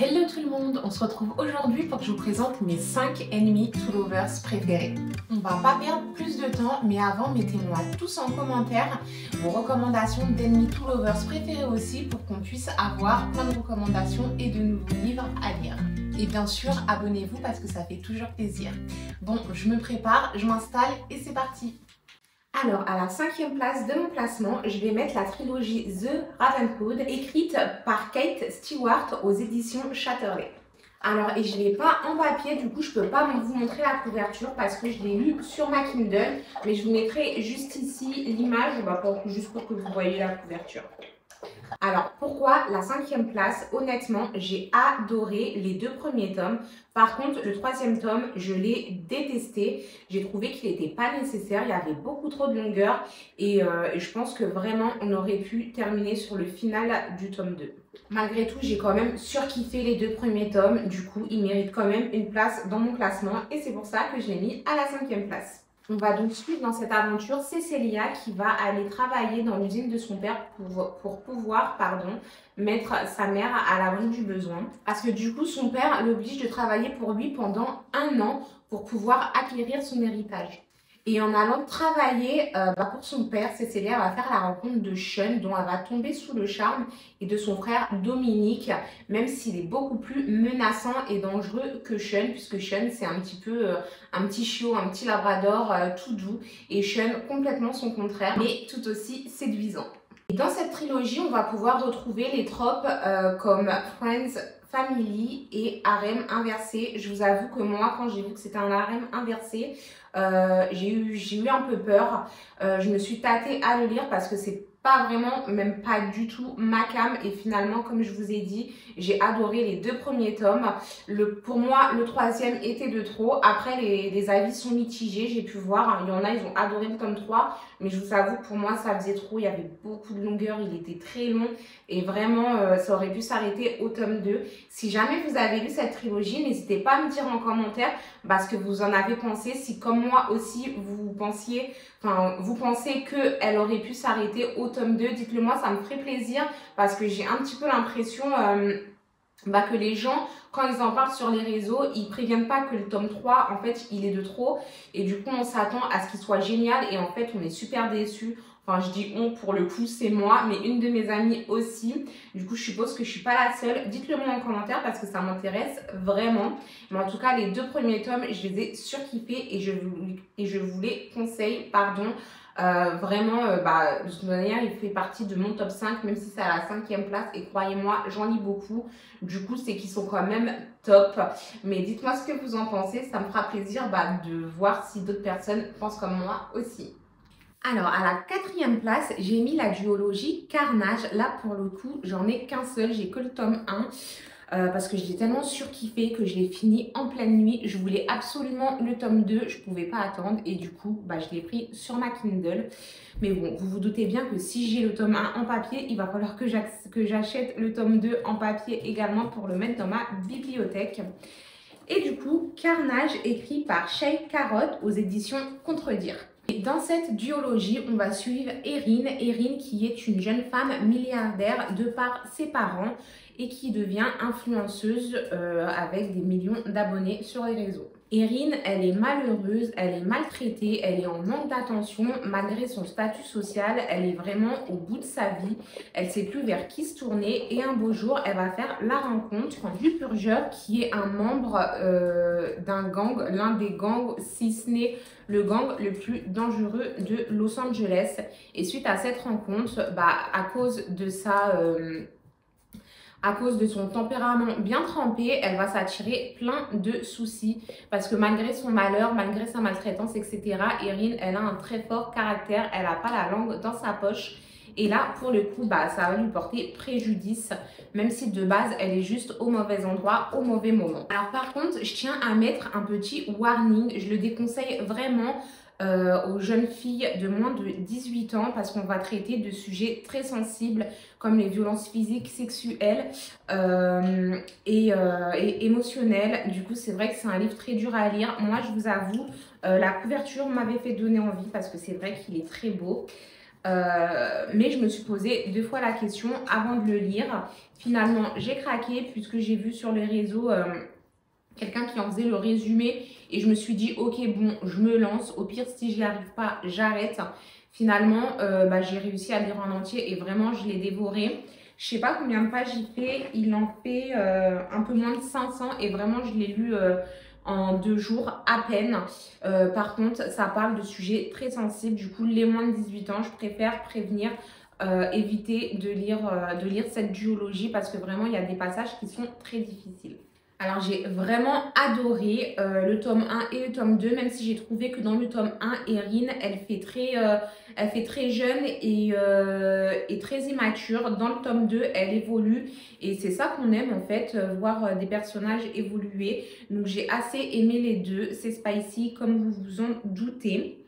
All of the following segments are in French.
Hello tout le monde, on se retrouve aujourd'hui pour que je vous présente mes 5 ennemis to lovers préférés. On va pas perdre plus de temps, mais avant mettez-moi tous en commentaire vos recommandations d'ennemis to lovers préférés aussi pour qu'on puisse avoir plein de recommandations et de nouveaux livres à lire. Et bien sûr, abonnez-vous parce que ça fait toujours plaisir. Bon, je me prépare, je m'installe et c'est parti. Alors, à la 5e place de mon classement, je vais mettre la trilogie The Ravenhood, écrite par Kate Stewart aux éditions Chatterley. Alors, et je ne l'ai pas en papier, du coup, je ne peux pas vous montrer la couverture parce que je l'ai lu sur ma Kindle, mais je vous mettrai juste ici l'image, juste pour que vous voyez la couverture. Alors, pourquoi la 5e place? Honnêtement, j'ai adoré les 2 premiers tomes. Par contre, le 3e tome, je l'ai détesté. J'ai trouvé qu'il n'était pas nécessaire. Il y avait beaucoup trop de longueur. Et je pense que vraiment, on aurait pu terminer sur le final du tome 2. Malgré tout, j'ai quand même surkiffé les 2 premiers tomes. Du coup, il mérite quand même une place dans mon classement. Et c'est pour ça que je l'ai mis à la 5e place. On va donc suivre dans cette aventure Cécilia qui va aller travailler dans l'usine de son père pour pouvoir mettre sa mère à l'abri du besoin. Parce que du coup, son père l'oblige de travailler pour lui pendant 1 an pour pouvoir acquérir son héritage. Et en allant travailler pour son père, Cécilia va faire la rencontre de Sean, dont elle va tomber sous le charme, et de son frère Dominique, même s'il est beaucoup plus menaçant et dangereux que Sean, puisque Sean c'est un petit peu un petit chiot, un petit labrador tout doux, et Sean complètement son contraire, mais tout aussi séduisant. Et dans cette trilogie, on va pouvoir retrouver les tropes comme Friends, Family et harem inversé. Je vous avoue que moi, quand j'ai vu que c'était un harem inversé, j'ai eu un peu peur. Je me suis tâtée à le lire parce que c'est pas vraiment, même pas du tout ma came. Et finalement, comme je vous ai dit, j'ai adoré les 2 premiers tomes. Pour moi, le 3e était de trop. Après, les avis sont mitigés. J'ai pu voir, il y en a, ils ont adoré le tome 3. Mais je vous avoue, pour moi, ça faisait trop. Il y avait beaucoup de longueur. Il était très long. Et vraiment, ça aurait pu s'arrêter au tome 2. Si jamais vous avez lu cette trilogie, n'hésitez pas à me dire en commentaire ce que vous en avez pensé. Si comme moi aussi, vous pensez qu'elle aurait pu s'arrêter au tome 2, dites-le moi, ça me ferait plaisir parce que j'ai un petit peu l'impression que les gens, quand ils en parlent sur les réseaux, ils préviennent pas que le tome 3, en fait, il est de trop. Et du coup, on s'attend à ce qu'il soit génial et en fait, on est super déçus. Enfin, je dis on, pour le coup, c'est moi, mais une de mes amies aussi. Du coup, je suppose que je suis pas la seule. Dites-le moi en commentaire parce que ça m'intéresse vraiment. Mais en tout cas, les 2 premiers tomes, je les ai surkiffés et je vous les conseille, pardon. De toute manière, il fait partie de mon top 5, même si c'est à la 5e place. Et croyez-moi, j'en lis beaucoup. Du coup, c'est qu'ils sont quand même top. Mais dites-moi ce que vous en pensez. Ça me fera plaisir de voir si d'autres personnes pensent comme moi aussi. Alors, à la 4e place, j'ai mis la duologie Carnage. Là, pour le coup, j'en ai qu'un seul. J'ai que le tome 1. Parce que je l'ai tellement surkiffé que je l'ai fini en pleine nuit. Je voulais absolument le tome 2, je ne pouvais pas attendre et du coup, je l'ai pris sur ma Kindle. Mais bon, vous vous doutez bien que si j'ai le tome 1 en papier, il va falloir que j'achète le tome 2 en papier également pour le mettre dans ma bibliothèque. Et du coup, Carnage, écrit par Shay Carotte aux éditions Contredire. Et dans cette duologie, on va suivre Erin. Erin qui est une jeune femme milliardaire de par ses parents et qui devient influenceuse avec des millions d'abonnés sur les réseaux. Erin, elle est malheureuse, elle est maltraitée, elle est en manque d'attention malgré son statut social, elle est vraiment au bout de sa vie, elle ne sait plus vers qui se tourner et un beau jour, elle va faire la rencontre du Purgeur qui est un membre d'un gang, l'un des gangs, si ce n'est le gang le plus dangereux de Los Angeles. Et suite à cette rencontre, à cause de son tempérament bien trempé, elle va s'attirer plein de soucis parce que malgré son malheur, malgré sa maltraitance, etc., Erin, elle a un très fort caractère, elle n'a pas la langue dans sa poche. Et là, pour le coup, ça va lui porter préjudice, même si de base, elle est juste au mauvais endroit, au mauvais moment. Alors par contre, je tiens à mettre un petit warning, je le déconseille vraiment aux jeunes filles de moins de 18 ans parce qu'on va traiter de sujets très sensibles comme les violences physiques, sexuelles et émotionnelles. Du coup, c'est vrai que c'est un livre très dur à lire. Moi, je vous avoue, la couverture m'avait fait donner envie parce que c'est vrai qu'il est très beau. Mais je me suis posé 2 fois la question avant de le lire. Finalement, j'ai craqué puisque j'ai vu sur les réseaux quelqu'un qui en faisait le résumé et je me suis dit ok bon, je me lance, au pire si j'y arrive pas, j'arrête. Finalement, j'ai réussi à lire en entier et vraiment je l'ai dévoré. Je sais pas combien de pages il fait, il en fait un peu moins de 500 et vraiment je l'ai lu en 2 jours à peine. Par contre, ça parle de sujets très sensibles, du coup les moins de 18 ans, je préfère prévenir, éviter de lire cette duologie parce que vraiment il y a des passages qui sont très difficiles. Alors j'ai vraiment adoré le tome 1 et le tome 2, même si j'ai trouvé que dans le tome 1, Erin, elle fait très jeune et très immature. Dans le tome 2, elle évolue et c'est ça qu'on aime en fait, voir des personnages évoluer. Donc j'ai assez aimé les deux, c'est spicy comme vous vous en doutez.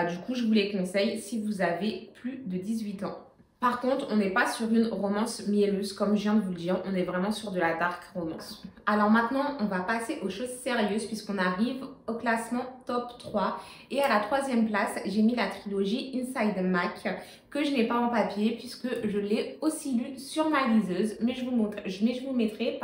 Du coup, je vous les conseille si vous avez plus de 18 ans. Par contre, on n'est pas sur une romance mielleuse, comme je viens de vous le dire, on est vraiment sur de la dark romance. Alors maintenant, on va passer aux choses sérieuses puisqu'on arrive au classement top 3. Et à la 3e place, j'ai mis la trilogie Inside Mac, que je n'ai pas en papier puisque je l'ai aussi lu sur ma liseuse, mais je vous mettrai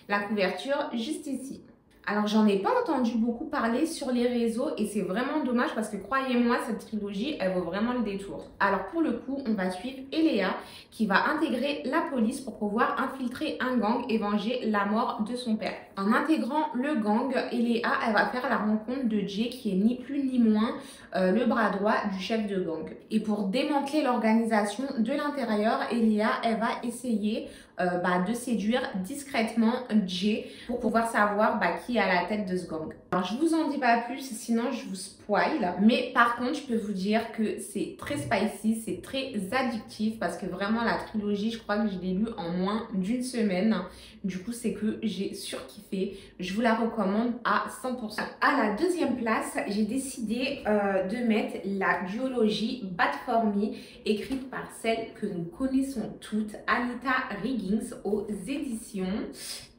la couverture juste ici. Alors, j'en ai pas entendu beaucoup parler sur les réseaux et c'est vraiment dommage parce que croyez-moi, cette trilogie, elle vaut vraiment le détour. Alors, pour le coup, on va suivre Elea qui va intégrer la police pour pouvoir infiltrer un gang et venger la mort de son père. En intégrant le gang, Elea, elle va faire la rencontre de Jay qui est ni plus ni moins le bras droit du chef de gang. Et pour démanteler l'organisation de l'intérieur, Elea, elle va essayer de séduire discrètement Jay pour pouvoir savoir qui est à la tête de ce gang. Alors je vous en dis pas plus sinon je vous spoil, mais par contre je peux vous dire que c'est très spicy, c'est très addictif parce que vraiment la trilogie je crois que je l'ai lu en moins d'une semaine. Du coup c'est que j'ai surkiffé, je vous la recommande à 100%. À la 2e place j'ai décidé de mettre la duologie Bad For Me écrite par celle que nous connaissons toutes, Anita Riggins aux éditions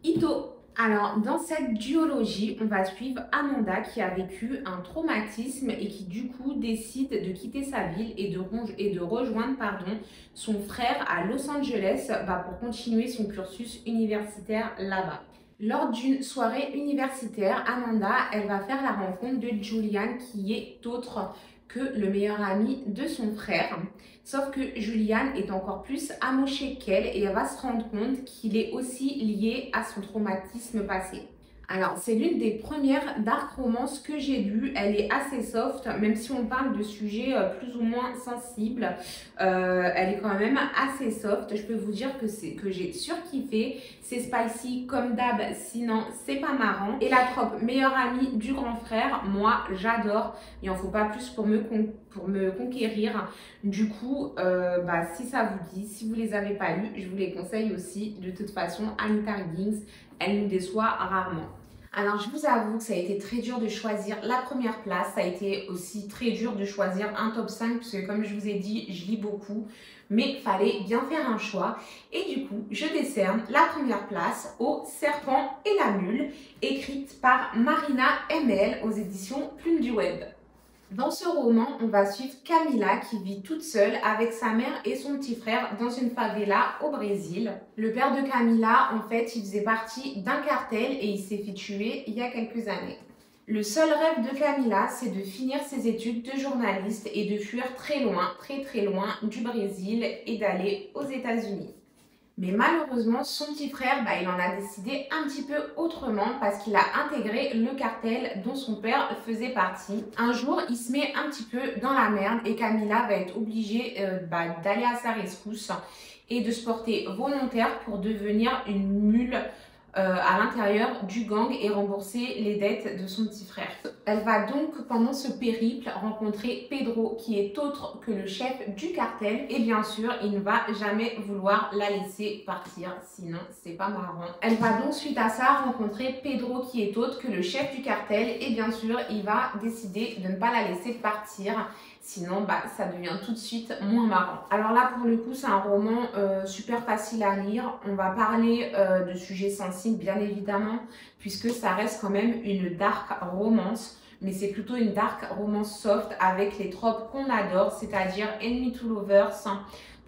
Ito. Alors, dans cette duologie, on va suivre Amanda qui a vécu un traumatisme et qui du coup décide de quitter sa ville et de rejoindre son frère à Los Angeles pour continuer son cursus universitaire là-bas. Lors d'une soirée universitaire, Amanda, elle va faire la rencontre de Julian qui est autre que le meilleur ami de son frère. Sauf que Julian est encore plus amoché qu'elle et elle va se rendre compte qu'il est aussi lié à son traumatisme passé. Alors, c'est l'une des premières dark romances que j'ai lues. Elle est assez soft, même si on parle de sujets plus ou moins sensibles. Elle est quand même assez soft. Je peux vous dire que j'ai surkiffé. C'est spicy comme d'hab, sinon c'est pas marrant. Et la trope meilleure amie du grand frère, moi j'adore. Il en faut pas plus pour me conquérir. Du coup, si ça vous dit, si vous les avez pas lus, je vous les conseille aussi. De toute façon, Anita Riggins, elle nous déçoit rarement. Alors, je vous avoue que ça a été très dur de choisir la première place. Ça a été aussi très dur de choisir un top 5 parce que comme je vous ai dit, je lis beaucoup. Mais il fallait bien faire un choix. Et du coup, je décerne la première place au Serpent et la Mule, écrite par Marina ML aux éditions Plume du Web. Dans ce roman, on va suivre Camila qui vit toute seule avec sa mère et son petit frère dans une favela au Brésil. Le père de Camila, en fait, il faisait partie d'un cartel et il s'est fait tuer il y a quelques années. Le seul rêve de Camila, c'est de finir ses études de journaliste et de fuir très loin du Brésil et d'aller aux États-Unis. Mais malheureusement, son petit frère, il en a décidé un petit peu autrement parce qu'il a intégré le cartel dont son père faisait partie. Un jour, il se met un petit peu dans la merde et Camila va être obligée d'aller à sa rescousse et de se porter volontaire pour devenir une mule à l'intérieur du gang et rembourser les dettes de son petit frère. Elle va donc pendant ce périple rencontrer Pedro qui est autre que le chef du cartel et bien sûr il ne va jamais vouloir la laisser partir sinon c'est pas marrant. Elle va donc suite à ça rencontrer Pedro qui est autre que le chef du cartel et bien sûr il va décider de ne pas la laisser partir. Sinon, ça devient tout de suite moins marrant. Alors là, pour le coup, c'est un roman super facile à lire. On va parler de sujets sensibles, bien évidemment, puisque ça reste quand même une dark romance. mais c'est plutôt une dark romance soft avec les tropes qu'on adore, c'est-à-dire enemy to lovers,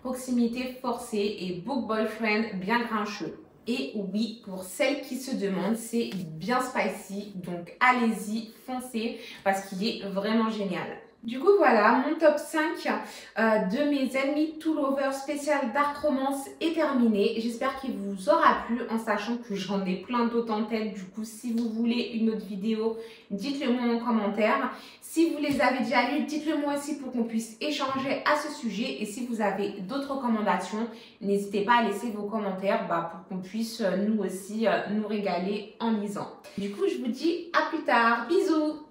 proximité forcée et book boyfriend bien grincheux. Et oui, pour celles qui se demandent, c'est bien spicy, donc allez-y, foncez, parce qu'il est vraiment génial. Du coup, voilà, mon top 5 de mes ennemis to lovers spécial Dark Romance est terminé. J'espère qu'il vous aura plu, en sachant que j'en ai plein d'autres en tête. Du coup, si vous voulez une autre vidéo, dites-le moi en commentaire. Si vous les avez déjà lus, dites-le moi aussi pour qu'on puisse échanger à ce sujet. Et si vous avez d'autres recommandations, n'hésitez pas à laisser vos commentaires pour qu'on puisse nous aussi nous régaler en lisant. Du coup, je vous dis à plus tard. Bisous!